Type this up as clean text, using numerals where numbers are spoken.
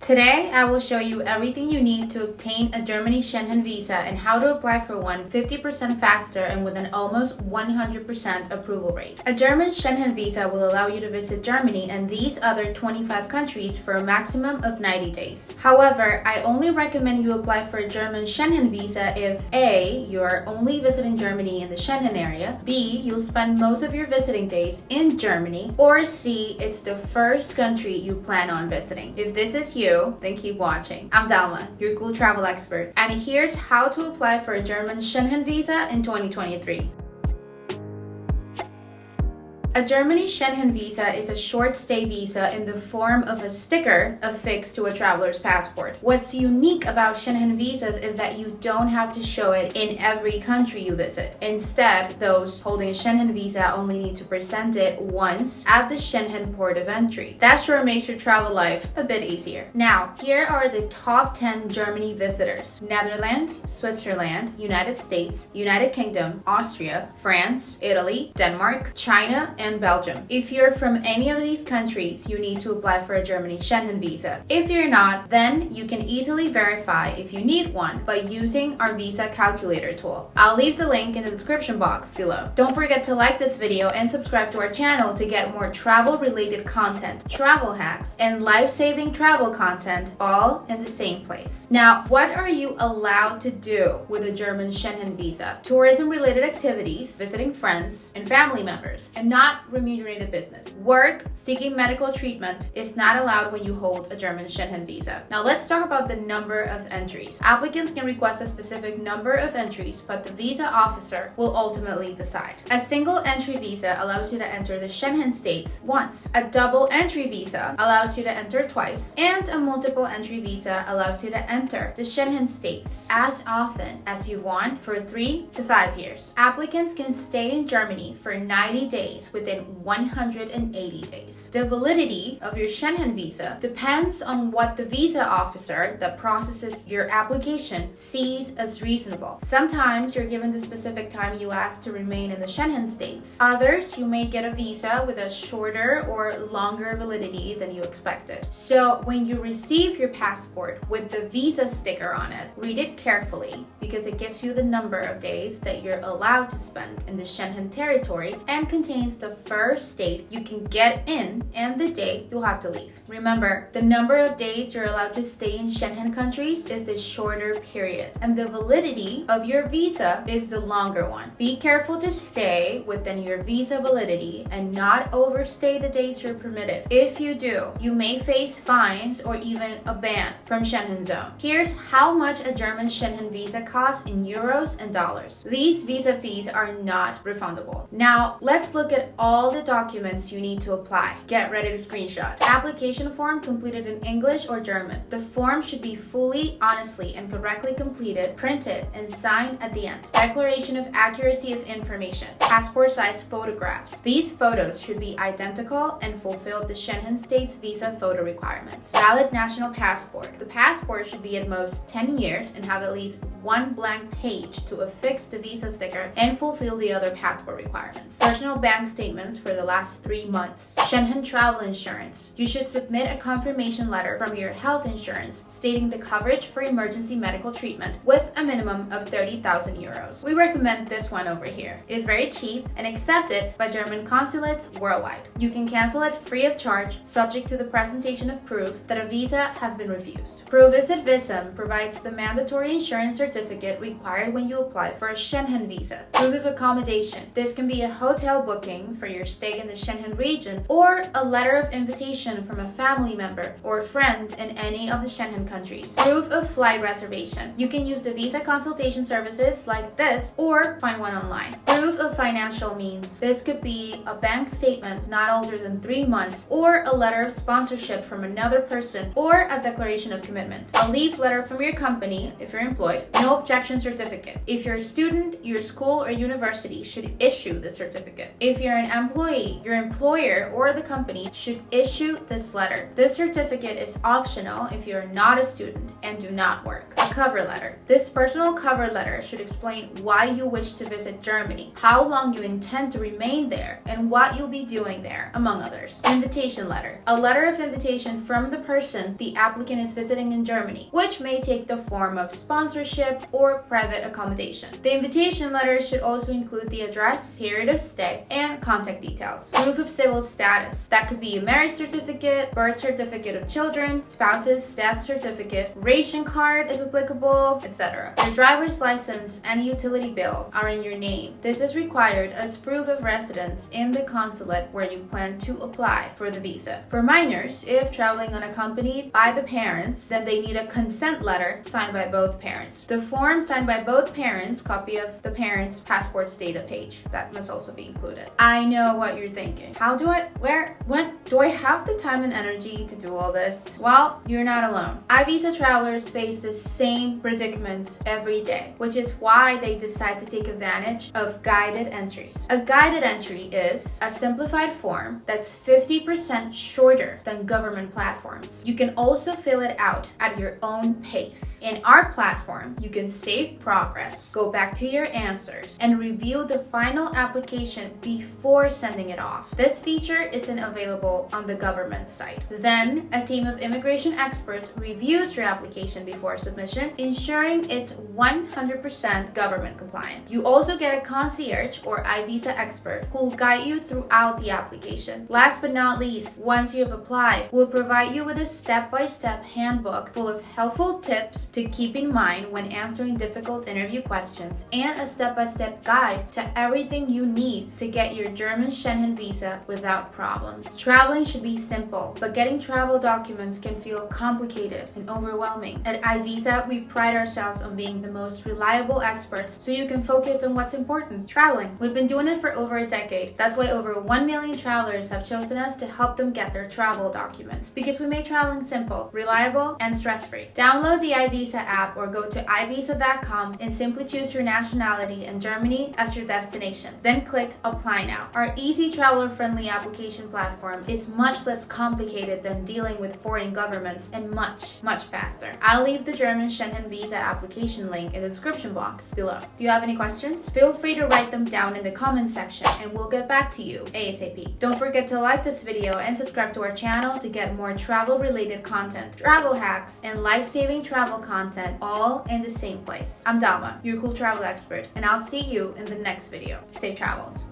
Today, I will show you everything you need to obtain a Germany Schengen Visa and how to apply for one 50% faster and with an almost 100% approval rate. A German Schengen Visa will allow you to visit Germany and these other 25 countries for a maximum of 90 days. However, I only recommend you apply for a German Schengen Visa if A. You are only visiting Germany in the Schengen area, B. You'll spend most of your visiting days in Germany, or C. It's the first country you plan on visiting. If this is you, then keep watching. I'm Dalma, your cool travel expert, and here's how to apply for a German Schengen Visa in 2023. A Germany Schengen Visa is a short-stay visa in the form of a sticker affixed to a traveler's passport. What's unique about Schengen visas is that you don't have to show it in every country you visit. Instead, those holding a Schengen visa only need to present it once at the Schengen port of entry. That sure makes your travel life a bit easier. Now, here are the top 10 Germany visitors: Netherlands, Switzerland, United States, United Kingdom, Austria, France, Italy, Denmark, China, and Belgium. If you're from any of these countries, you need to apply for a Germany Schengen Visa. If you're not, then you can easily verify if you need one by using our visa calculator tool. I'll leave the link in the description box below. Don't forget to like this video and subscribe to our channel to get more travel-related content, travel hacks, and life-saving travel content all in the same place. Now, what are you allowed to do with a German Schengen Visa? Tourism-related activities, visiting friends and family members, and not remunerated business. Work, seeking medical treatment is not allowed when you hold a German Schengen Visa. Now let's talk about the number of entries. Applicants can request a specific number of entries, but the visa officer will ultimately decide. A single entry visa allows you to enter the Schengen states once. A double entry visa allows you to enter twice, and a multiple entry visa allows you to enter the Schengen states as often as you want for 3 to 5 years. Applicants can stay in Germany for 90 days within 180 days. The validity of your Schengen visa depends on what the visa officer that processes your application sees as reasonable. Sometimes you're given the specific time you ask to remain in the Schengen states. Others, you may get a visa with a shorter or longer validity than you expected. So when you receive your passport with the visa sticker on it, read it carefully because it gives you the number of days that you're allowed to spend in the Schengen territory and contains the first state you can get in and the day you'll have to leave. Remember, the number of days you're allowed to stay in Schengen countries is the shorter period, and the validity of your visa is the longer one. Be careful to stay within your visa validity and not overstay the days you're permitted. If you do, you may face fines or even a ban from Schengen zone. Here's how much a German Schengen visa costs in euros and dollars. These visa fees are not refundable. Now, let's look at all the documents you need to apply. Get ready to screenshot. Application form completed in English or German. The form should be fully, honestly, and correctly completed, printed, and signed at the end. Declaration of accuracy of information. Passport size photographs. These photos should be identical and fulfill the Schengen states visa photo requirements. Valid national passport. The passport should be at most 10 years and have at least one blank page to affix the visa sticker and fulfill the other passport requirements. Personal bank statements for the last 3 months. Schengen travel insurance. You should submit a confirmation letter from your health insurance stating the coverage for emergency medical treatment with a minimum of 30,000 euros. We recommend this one over here. It's very cheap and accepted by German consulates worldwide. You can cancel it free of charge, subject to the presentation of proof that a visa has been refused. Provisit Visum provides the mandatory insurance certificate required when you apply for a Schengen visa. Proof of accommodation. This can be a hotel booking for your stay in the Schengen region or a letter of invitation from a family member or friend in any of the Schengen countries. Proof of flight reservation. You can use the visa consultation services like this or find one online. Proof of financial means. This could be a bank statement not older than 3 months or a letter of sponsorship from another person or a declaration of commitment. A leave letter from your company if you're employed. No objection certificate. If you're a student, your school or university should issue the certificate. If you're an employee, your employer or the company should issue this letter. This certificate is optional if you're not a student and do not work. A cover letter. This personal cover letter should explain why you wish to visit Germany, how long you intend to remain there, and what you'll be doing there, among others. Invitation letter. A letter of invitation from the person the applicant is visiting in Germany, which may take the form of sponsorship or private accommodation. The invitation letter should also include the address, period of stay, and contact details. Proof of civil status. That could be a marriage certificate, birth certificate of children, spouse's death certificate, ration card if applicable, etc. Your driver's license and utility bill are in your name. This is required as proof of residence in the consulate where you plan to apply for the visa. For minors, if traveling unaccompanied by the parents, then they need a consent letter signed by both parents. The form signed by both parents, copy of the parents' passport's data page. That must also be included. I know what you're thinking. When do I have the time and energy to do all this? Well, you're not alone. iVisa travelers face the same predicaments every day, which is why they decide to take advantage of guided entries. A guided entry is a simplified form that's 50% shorter than government platforms. You can also fill it out at your own pace. In our platform, you can save progress, go back to your answers, and review the final application before sending it off. This feature isn't available on the government site. Then, a team of immigration experts reviews your application before submission, ensuring it's 100% government compliant. You also get a concierge or iVisa expert who will guide you throughout the application. Last but not least, once you have applied, we'll provide you with a step-by-step handbook full of helpful tips to keep in mind when answering difficult interview questions and a step-by-step guide to everything you need to get your German Schengen Visa without problems. Traveling should be simple, but getting travel documents can feel complicated and overwhelming. At iVisa, we pride ourselves on being the most reliable experts so you can focus on what's important, traveling. We've been doing it for over a decade. That's why over 1 million travelers have chosen us to help them get their travel documents, because we make traveling simple, reliable, and stress-free. Download the iVisa app or go to iVisa.com and simply choose your nationality and Germany as your destination. Then click Apply Now. Our easy traveler-friendly application platform is much less complicated than dealing with foreign governments and much faster. I'll leave the German Schengen Visa application link in the description box below. Do you have any questions? Feel free to write them down in the comment section and we'll get back to you ASAP. Don't forget to like this video and subscribe to our channel to get more travel-related content, travel hacks, and life-saving travel content all in the same place. I'm Dalma, your cool travel expert, and I'll see you in the next video. Safe travels.